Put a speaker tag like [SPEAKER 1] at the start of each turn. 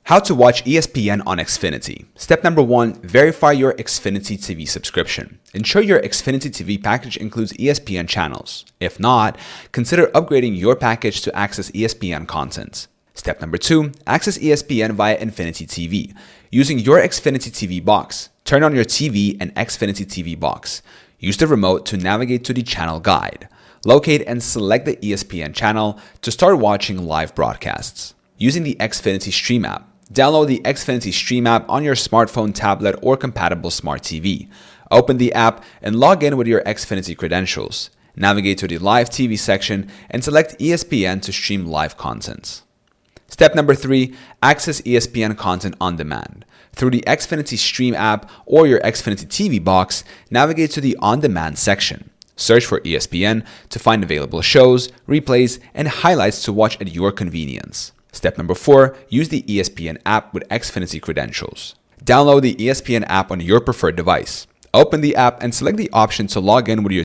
[SPEAKER 1] How to watch ESPN on Xfinity. Step number 1, verify your Xfinity TV subscription. Ensure your Xfinity TV package includes ESPN channels. If not, consider upgrading your package to access ESPN content. Step number 2, access ESPN via Xfinity TV. Using your Xfinity TV box, turn on your TV and Xfinity TV box. Use the remote to navigate to the channel guide. Locate and select the ESPN channel to start watching live broadcasts. Using the Xfinity Stream app, download the Xfinity Stream app on your smartphone, tablet, or compatible smart TV. Open the app and log in with your Xfinity credentials. Navigate to the Live TV section and select ESPN to stream live content. Step number 3, access ESPN content on demand. Through the Xfinity Stream app or your Xfinity TV box, navigate to the On Demand section. Search for ESPN to find available shows, replays, and highlights to watch at your convenience. Step number 4, use the ESPN app with Xfinity credentials. Download the ESPN app on your preferred device. Open the app and select the option to log in with your